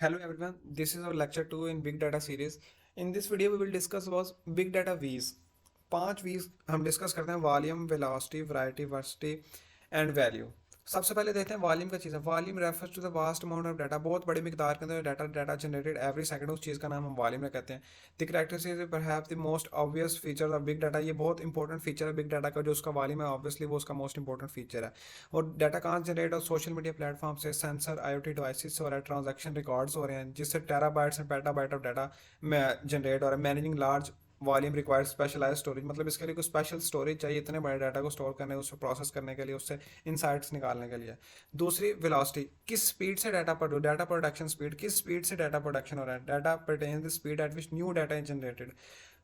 Hello everyone, this is our lecture 2 in Big Data series. In this video we will discuss about Big Data V's. 5 V's हम discuss करते हैं volume, velocity, variety, veracity and value. सबसे पहले देखते हैं volume का चीज़ है। Volume refers to the vast amount of data, बहुत बड़ी मिकदार के अंदर डाटा जनरेटेड एवरी सेकंड, उस चीज़ का नाम हम वॉल्यूम में कहते हैं। The characteristic perhaps the most obvious feature of big data, ये बहुत इंपॉर्टेंट फीचर है बिग डाटा का, जो उसका वॉल्यूम है ऑब्वियसली वो उसका मोस्ट इंपॉर्टेंट फीचर है। और डाटा कहाँ जनरेट हो? सोशल मीडिया प्लेटफॉर्म से, सेंसर, आईओटी डिवाइसेस से हो रहा है, ट्रांजैक्शन रिकॉर्ड्स हो रहे हैं, जिससे terabytes and petabyte of data generate हो रहा है। Managing large volume required specialize storage, मतलब इसके लिए कोई स्पेशल स्टोरेज चाहिए इतने बड़े डाटा को स्टोर करने, उससे प्रोसेस करने के लिए, उससे इनसाइट्स निकालने के लिए। दूसरी वेलोसिटी, किस स्पीड से डाटा प्रोडक्शन स्पीड, किस स्पीड से डाटा प्रोडक्शन हो रहा है। Data pertains the speed at which new data is generated.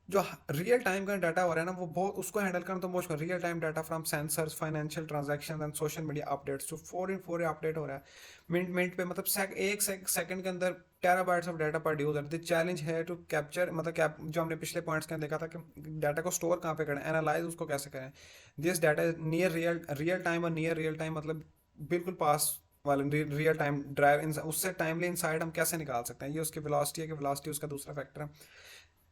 जो रियल टाइम का डाटा हो रहा है ना, वो बहुत उसको हैंडल करना तो मुश्किल। Real time data from sensors, financial transaction and social media updates, जो 4 अपडेट हो रहा है मिनट मिनट पे, मतलब सेकंड के अंदर टेराबाइट्स ऑफ डाटा प्रोड्यूस होता है। चैलेंज है टू कैप्चर, मतलब जो हमने पिछले पॉइंट्स के अंदर देखा था कि डाटा को स्टोर कहाँ पे करें, एनालाइज उसको कैसे करें। This data near real time, और नियर रियल टाइम मतलब बिल्कुल पास वाले रियल टाइम ड्राइव, उससे टाइमली इनसाइड हम कैसे निकाल सकते हैं। ये उसकी वेलोसिटी है कि वेलोसिटी उसका दूसरा फैक्टर है।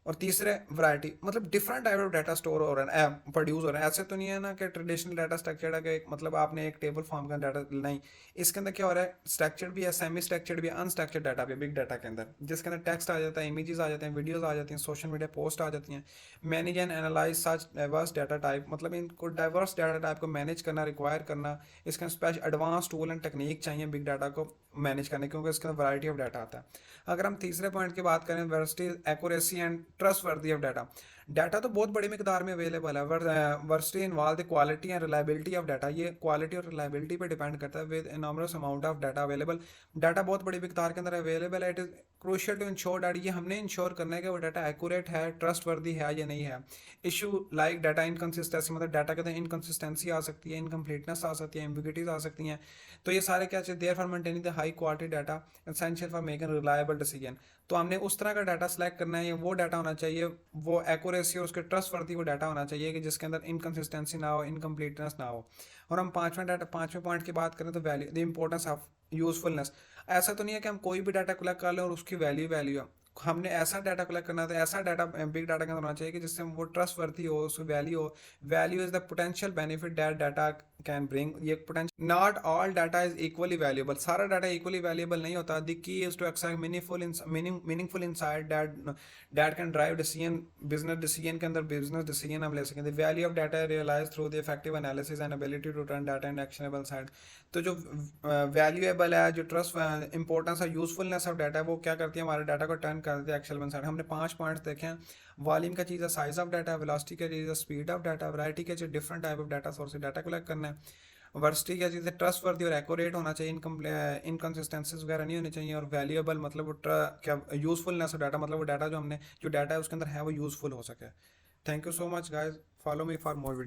और तीसरे वैरायटी, मतलब different type of data store हो रहा है, प्रोड्यूस हो रहा है। ऐसे तो नहीं है ना कि ट्रेडिशनल डाटा स्ट्रक्चर्ड है कि मतलब आपने एक टेबल फॉर्म का डाटा, नहीं। इसके अंदर क्या हो रहा है, स्ट्रक्चर्ड भी है, सेमी स्ट्रक्चर्ड भी है, अनस्ट्रक्चर्ड डाटा भी है बिग डाटा के अंदर, जिसके अंदर टेक्स्ट आ जाता है, इमेजेस आ जाते हैं, वीडियोस आ जाती हैं, सोशल मीडिया पोस्ट आ जाती हैं। Manage and analyse such diverse data type, मतलब इनको डाइवर्स डाटा टाइप को मैनेज करना, रिक्वायर करना। इसके special advance tool and technique चाहिए बिग डाटा को मैनेज करने, क्योंकि इसके अंदर वैरायटी ऑफ डाटा आता है। अगर हम तीसरे पॉइंट की बात करें, veracity, accuracy and trustworthy of data. Data तो बहुत बड़ी मिकदार में अवेलेबल है, veracity involve the quality and reliability of data, ये क्वालिटी और रिलायबिलिटी पे डिपेंड करता है। With enormous amount of data available, data बहुत बड़ी मिकदार के अंदर अवेलेबल है। It is crucial to ensure data, ये हमने इंश्योर करना है कि वो डाटा एक्यूरेट है, ट्रस्ट वर्दी है या नहीं है। इशू लाइक डाटा इनकन्सिस्टेंसी, मतलब डाटा के अंदर इनकन्सिस्टेंसी आ सकती है, इनकम्प्लीटनेस आ सकती है, एम्बिग्यूटीज आ सकती हैं। तो ये सारे क्या चाहिए, therefore maintaining the high quality data essential for making reliable decision. तो हमने उस तरह का डाटा सेलेक्ट करना है, वो डाटा होना चाहिए, वो एक्यूरेसी और उसके ट्रस्ट वर्दी वो डाटा होना चाहिए कि जिसके अंदर इनकन्सिस्टेंसी ना हो, इनकम्प्लीटनेस ना हो। और हम पांचवें पॉइंट की बात करें तो value, the importance of usefulness. ऐसा तो नहीं है कि हम कोई भी डाटा कलेक्ट कर लें और उसकी वैल्यू है। हमने ऐसा डाटा कलेक्ट करना था, ऐसा डाटा बिग डाटा के अंदर होना चाहिए कि जिससे वो ट्रस्ट वर्दी हो, उसकी वैल्यू हो। Value is the potential benefit that data can bring, ये potential. Not all data is equally valuable, सारा डाटा इक्वली वैल्यूएबल नहीं होता। The key is to extract meaningful insight that can drive decision, business decision के अंदर business decision हम ले सकें। The value of data realise through the effective analysis and ability to turn data in actionable side. तो जो valuable है, जो trust importance और यूजफुलनेस ऑफ डाटा है, वो क्या करती है, हमारे डाटा को टर्न कर देती है एक्शनेबल साइड। हमने 5 पॉइंट्स देखे हैं। वॉल्यूम का चीज़ है साइज ऑफ डाटा, वेलोसिटी का चीज़ है स्पीड ऑफ डाटा, वैरायटी का चीज़ different type of data source से डाटा कलेक्ट करना है। वर्सिटी क्या चीज़ है, ट्रस्ट वर्दी और एक्यूरेट होना चाहिए, इनकन्सिस्टेंसीज वगैरह नहीं होनी चाहिए। और वैल्यूएबल मतलब वो क्या यूजफुलनेस ऑफ डाटा, मतलब वो डाटा जो डाटा है उसके अंदर है वो यूजफुल हो सके। Thank you so much guys, follow me for more video.